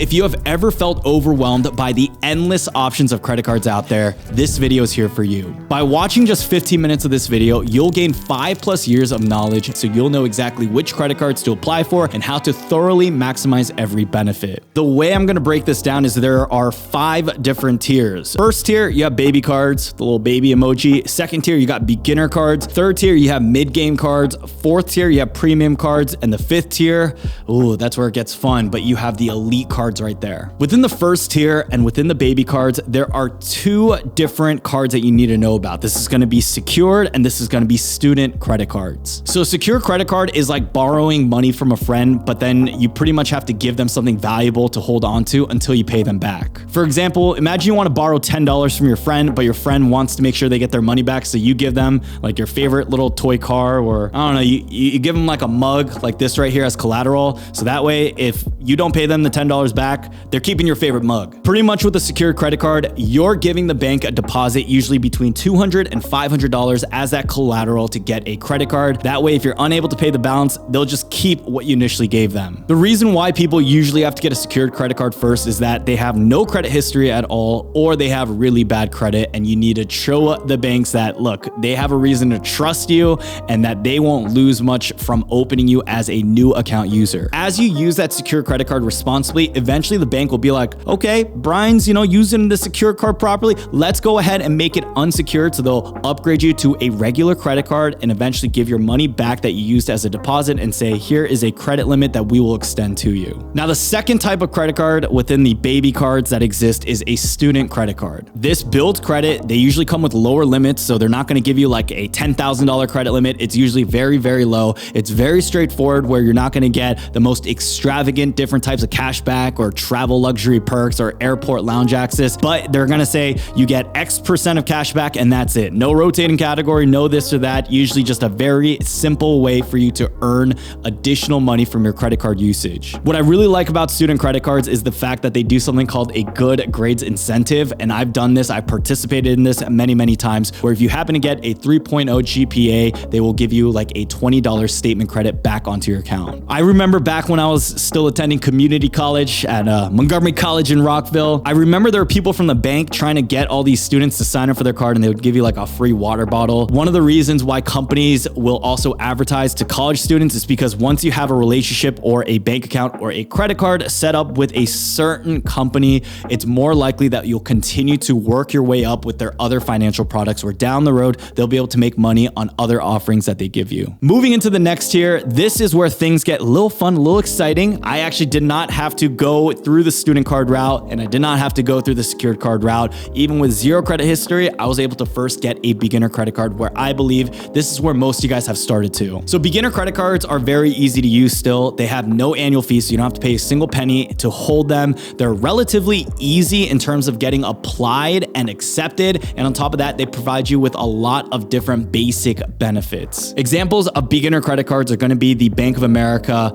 If you have ever felt overwhelmed by the endless options of credit cards out there, this video is here for you. By watching just 15 minutes of this video, you'll gain 5+ years of knowledge, so you'll know exactly which credit cards to apply for and how to thoroughly maximize every benefit. The way I'm gonna break this down is there are 5 different tiers. First tier, you have baby cards, the little baby emoji. Second tier, you got beginner cards. Third tier, you have mid-game cards. Fourth tier, you have premium cards. And the 5th tier, ooh, that's where it gets fun, but you have the elite cards right there. Within the first tier and within the baby cards, there are 2 different cards that you need to know about. This is gonna be secured and this is gonna be student credit cards. So secure credit card is like borrowing money from a friend, but then you pretty much have to give them something valuable to hold on to until you pay them back. For example, imagine you wanna borrow $10 from your friend, but your friend wants to make sure they get their money back, so you give them like your favorite little toy car, or I don't know, you give them like a mug like this right here as collateral. So that way, if you don't pay them the $10 back, they're keeping your favorite mug. Pretty much with a secured credit card, you're giving the bank a deposit usually between $200 and $500 as that collateral to get a credit card. That way, if you're unable to pay the balance, they'll just keep what you initially gave them. The reason why people usually have to get a secured credit card first is that they have no credit history at all, or they have really bad credit, and you need to show the banks that, look, they have a reason to trust you and that they won't lose much from opening you as a new account user. As you use that secure credit card responsibly, eventually the bank will be like, okay, Brian's, using the secure card properly. Let's go ahead and make it unsecured. So they'll upgrade you to a regular credit card and eventually give your money back that you used as a deposit and say, here is a credit limit that we will extend to you. Now, the second type of credit card within the baby cards that exist is a student credit card. This builds credit. They usually come with lower limits, so they're not going to give you like a $10,000 credit limit. It's usually very, very low. It's very straightforward, where you're not going to get the most extravagant different types of cash back or travel luxury perks or airport lounge access, but they're going to say you get X% of cash back and that's it. No rotating category, no this or that. Usually just a very simple way for you to earn additional money from your credit card usage. What I really like about student credit cards is the fact that they do something called a good grades incentive. And I've done this, I've participated in this many, many times, where if you happen to get a 3.0 GPA, they will give you like a $20 statement credit back onto your account. I remember back when I was still attending community college at Montgomery College in Rockville, I remember there were people from the bank trying to get all these students to sign up for their card, and they would give you like a free water bottle. One of the reasons why companies will also advertise to college students is because once you have a relationship or a bank account or a credit card set up with a certain company, it's more likely that you'll continue to work your way up with their other financial products, where down the road, they'll be able to make money on other offerings that they give you. Moving into the next tier, this is where things get a little fun, a little exciting. I actually did not have to go through the student card route, and I did not have to go through the secured card route. Even with zero credit history, I was able to first get a beginner credit card, where I believe this is where most of you guys have started to. So beginner credit cards are very easy to use still. They have no annual fees, so you don't have to pay a single penny to hold them. They're relatively easy in terms of getting applied and accepted. And on top of that, they provide you with a lot of different basic benefits. Examples of beginner credit cards are going to be the Bank of America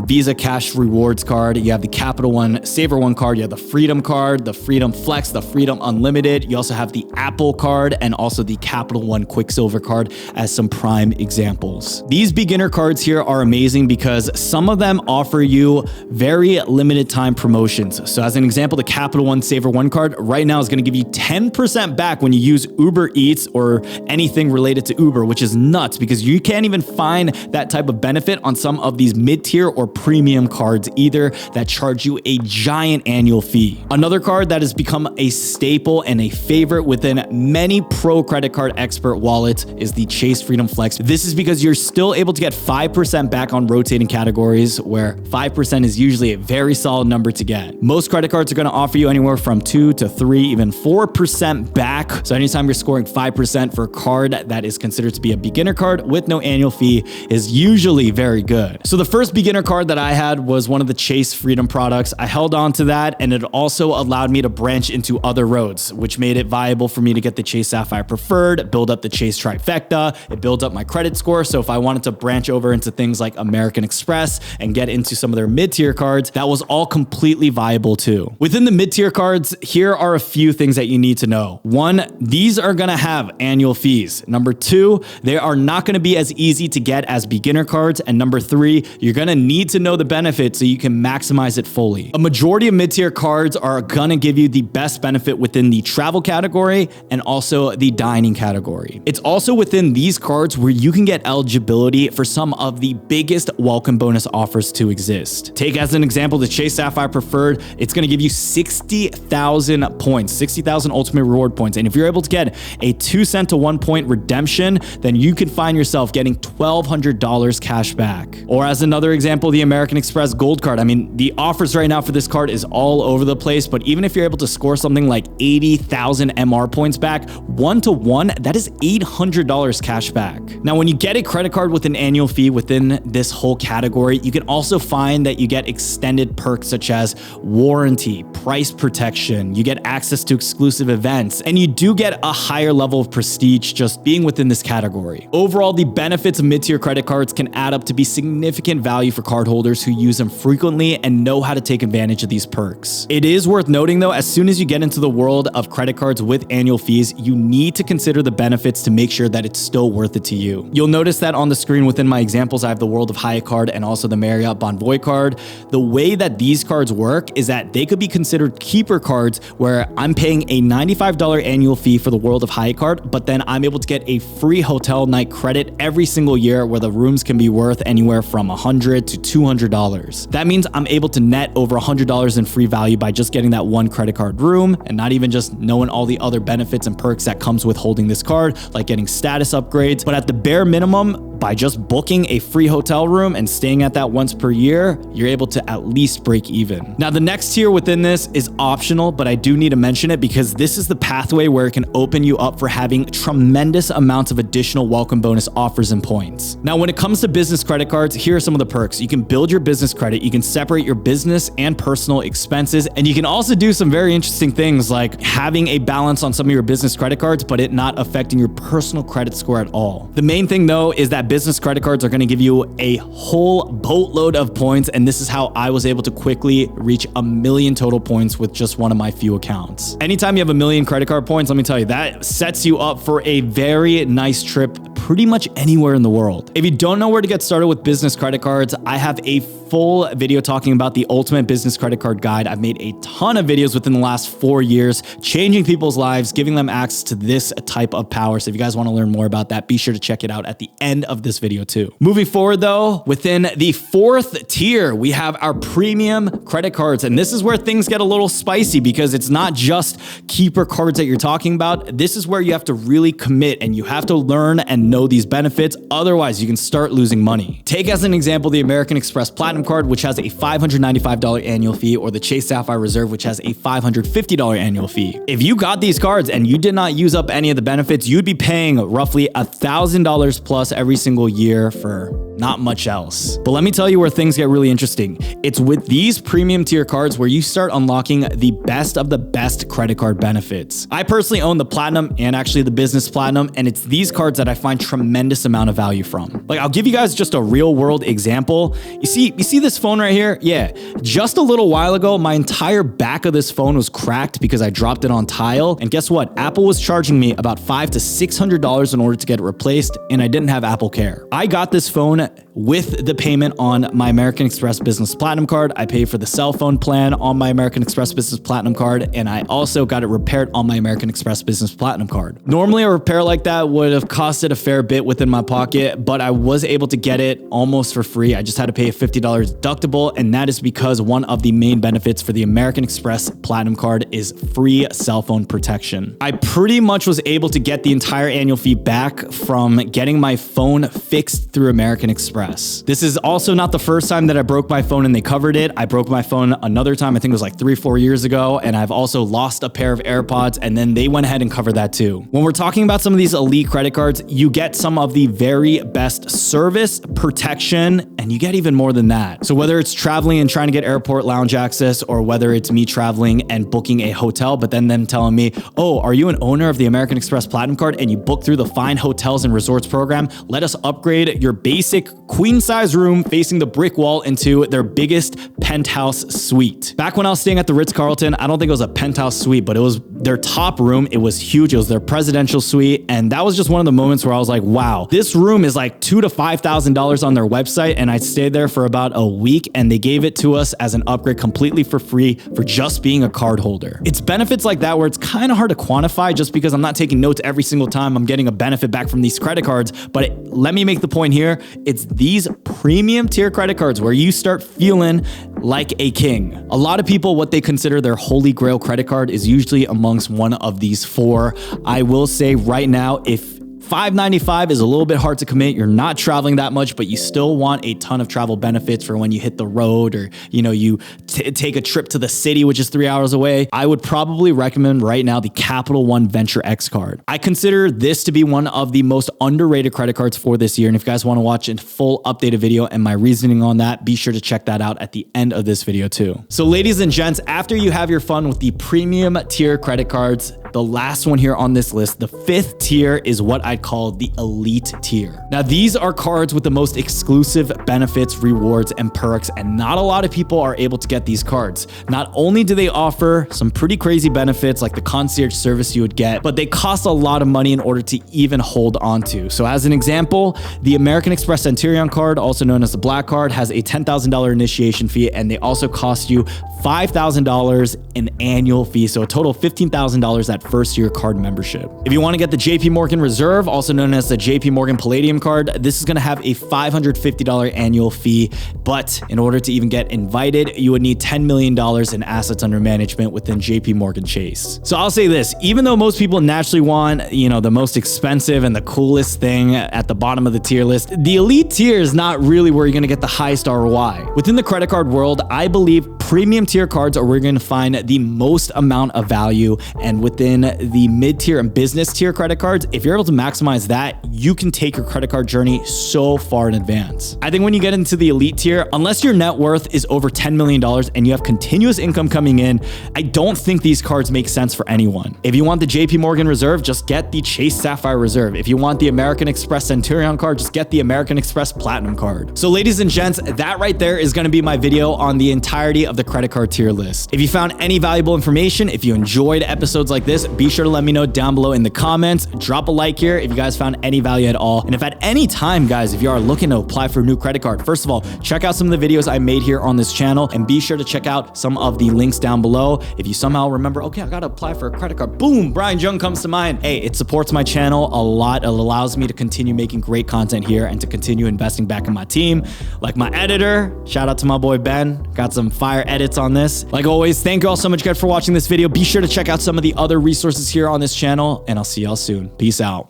Visa Cash Rewards card. You have the Capital One Saver One card. You have the Freedom card, the Freedom Flex, the Freedom Unlimited. You also have the Apple card and also the Capital One Quicksilver card as some prime examples. These beginner cards here are amazing because some of them offer you very limited time promotions. So as an example, the Capital One Saver One card right now is going to give you 10% back when you use Uber Eats or anything related to Uber, which is nuts because you can't even find that type of benefit on some of these mid-tier or premium cards either that charge you a giant annual fee. Another card that has become a staple and a favorite within many pro credit card expert wallets is the Chase Freedom Flex. This is because you're still able to get 5% back on rotating categories, where 5% is usually a very solid number to get. Most credit cards are going to offer you anywhere from 2 to 3, even 4% back. So anytime you're scoring 5% for a card that is considered to be a beginner card with no annual fee is usually very good. So the first beginner card that I had was one of the Chase Freedom products. I held on to that, and it also allowed me to branch into other roads, which made it viable for me to get the Chase Sapphire Preferred, build up the Chase Trifecta. It builds up my credit score. So if I wanted to branch over into things like American Express and get into some of their mid-tier cards, that was all completely viable too. Within the mid-tier cards, here are a few things that you you need to know. 1, these are gonna have annual fees. Number 2, they are not gonna be as easy to get as beginner cards. And number 3, you're gonna need to know the benefits so you can maximize it fully. A majority of mid-tier cards are gonna give you the best benefit within the travel category and also the dining category. It's also within these cards where you can get eligibility for some of the biggest welcome bonus offers to exist. Take as an example the Chase Sapphire Preferred. It's gonna give you 60,000 points, 60,000 ultimate reward points. And if you're able to get a 2 cent to 1 point redemption, then you can find yourself getting $1,200 cash back. Or as another example, the American Express Gold Card. I mean, the offers right now for this card is all over the place, but even if you're able to score something like 80,000 MR points back, 1-to-1, that is $800 cash back. Now, when you get a credit card with an annual fee within this whole category, you can also find that you get extended perks such as warranty, price protection, you get access to exclusive events, and you do get a higher level of prestige just being within this category. Overall, the benefits of mid-tier credit cards can add up to be significant value for cardholders who use them frequently and know how to take advantage of these perks. It is worth noting though, as soon as you get into the world of credit cards with annual fees, you need to consider the benefits to make sure that it's still worth it to you. You'll notice that on the screen within my examples, I have the World of Hyatt card and also the Marriott Bonvoy card. The way that these cards work is that they could be considered keeper cards where I'm paying a $95 annual fee for the World of Hyatt card, but then I'm able to get a free hotel night credit every single year where the rooms can be worth anywhere from $100 to $200. That means I'm able to net over $100 in free value by just getting that one credit card room and not even just knowing all the other benefits and perks that comes with holding this card, like getting status upgrades. But at the bare minimum, by just booking a free hotel room and staying at that once per year, you're able to at least break even. Now, the next tier within this is optional, but I do need to mention it because this is the pathway where it can open you up for having tremendous amounts of additional welcome bonus offers and points. Now, when it comes to business credit cards, here are some of the perks. You can build your business credit, you can separate your business and personal expenses, and you can also do some very interesting things like having a balance on some of your business credit cards, but it not affecting your personal credit score at all. The main thing though is that business credit cards are going to give you a whole boatload of points, and this is how I was able to quickly reach 1 million total points with just one of my few accounts. Anytime you have 1 million credit card points, let me tell you, that sets you up for a very nice trip pretty much anywhere in the world. If you don't know where to get started with business credit cards, I have a full video talking about the ultimate business credit card guide. I've made a ton of videos within the last 4 years, changing people's lives, giving them access to this type of power. So if you guys want to learn more about that, be sure to check it out at the end of this video too. Moving forward though, within the 4th tier, we have our premium credit cards. And this is where things get a little spicy because it's not just keeper cards that you're talking about. This is where you have to really commit and you have to learn and know these benefits. Otherwise, you can start losing money. Take as an example the American Express Platinum card, which has a $595 annual fee, or the Chase Sapphire Reserve, which has a $550 annual fee. If you got these cards and you did not use up any of the benefits, you'd be paying roughly $1,000 plus every single year for not much else. But let me tell you where things get really interesting. It's with these premium tier cards where you start unlocking the best of the best credit card benefits. I personally own the Platinum and actually the Business Platinum, and it's these cards that I find tremendous amount of value from. Like, I'll give you guys just a real world example. You see this phone right here? Yeah, just a little while ago, my entire back of this phone was cracked because I dropped it on tile. And guess what? Apple was charging me about $500 to $600 in order to get it replaced, and I didn't have Apple Care. I got this phone with the payment on my American Express Business Platinum card. I paid for the cell phone plan on my American Express Business Platinum card, and I also got it repaired on my American Express Business Platinum card. Normally, a repair like that would have costed a fair bit within my pocket, but I was able to get it almost for free. I just had to pay a $50 deductible, and that is because one of the main benefits for the American Express Platinum card is free cell phone protection. I pretty much was able to get the entire annual fee back from getting my phone fixed through American Express. This is also not the first time that I broke my phone and they covered it. I broke my phone another time, I think it was like 3-4 years ago, and I've also lost a pair of AirPods, and then they went ahead and covered that too. When we're talking about some of these elite credit cards, you get some of the very best service, protection, and you get even more than that. So whether it's traveling and trying to get airport lounge access, or whether it's me traveling and booking a hotel, but then them telling me, oh, are you an owner of the American Express Platinum card and you book through the Fine Hotels and Resorts program? Let us upgrade your basic queen size room facing the brick wall into their biggest penthouse suite. Back when I was staying at the Ritz-Carlton, I don't think it was a penthouse suite, but it was their top room. It was huge. It was their presidential suite. And that was just one of the moments where I was like, wow, this room is like $2,000 to $5,000 on their website. And I stayed there for about a week and they gave it to us as an upgrade completely for free for just being a card holder. It's benefits like that where it's kind of hard to quantify just because I'm not taking notes every single time I'm getting a benefit back from these credit cards. But let me make the point here. It's these premium tier credit cards where you start feeling like a king. A lot of people, what they consider their holy grail credit card is usually amongst one of these four. I will say right now, if $595 is a little bit hard to commit. You're not traveling that much, but you still want a ton of travel benefits for when you hit the road or, you know, you take a trip to the city, which is 3 hours away. I would probably recommend right now the Capital One Venture X card. I consider this to be one of the most underrated credit cards for this year. And if you guys want to watch a full updated video and my reasoning on that, be sure to check that out at the end of this video too. So ladies and gents, after you have your fun with the premium tier credit cards, the last one here on this list, the fifth tier, is what I'd call the elite tier. Now, these are cards with the most exclusive benefits, rewards, and perks, and not a lot of people are able to get these cards. Not only do they offer some pretty crazy benefits like the concierge service you would get, but they cost a lot of money in order to even hold on to. So as an example, the American Express Centurion card, also known as the Black Card, has a $10,000 initiation fee, and they also cost you $5,000 in annual fee. So a total of $15,000 that first year card membership. If you want to get the JP Morgan Reserve, also known as the JP Morgan Palladium card, this is going to have a $550 annual fee. But in order to even get invited, you would need $10 million in assets under management within JP Morgan Chase. So I'll say this, even though most people naturally want, you know, the most expensive and the coolest thing at the bottom of the tier list, the elite tier is not really where you're going to get the highest ROI. Within the credit card world, I believe premium tier cards are where you're going to find the most amount of value. And within the mid-tier and business tier credit cards, if you're able to maximize that, you can take your credit card journey so far in advance. I think when you get into the elite tier, unless your net worth is over $10 million and you have continuous income coming in, I don't think these cards make sense for anyone. If you want the JP Morgan Reserve, just get the Chase Sapphire Reserve. If you want the American Express Centurion card, just get the American Express Platinum card. So ladies and gents, that right there is going to be my video on the entirety of the credit card tier list. If you found any valuable information, if you enjoyed episodes like this, be sure to let me know down below in the comments. Drop a like here if you guys found any value at all. And if at any time, guys, if you are looking to apply for a new credit card, first of all, check out some of the videos I made here on this channel and be sure to check out some of the links down below. If you somehow remember, okay, I got to apply for a credit card, boom, Brian Jung comes to mind. Hey, it supports my channel a lot. It allows me to continue making great content here and to continue investing back in my team. Like my editor, shout out to my boy Ben, got some fire edits on this. Like always, thank you all so much, guys, for watching this video. Be sure to check out some of the other resources here on this channel, and I'll see y'all soon. Peace out.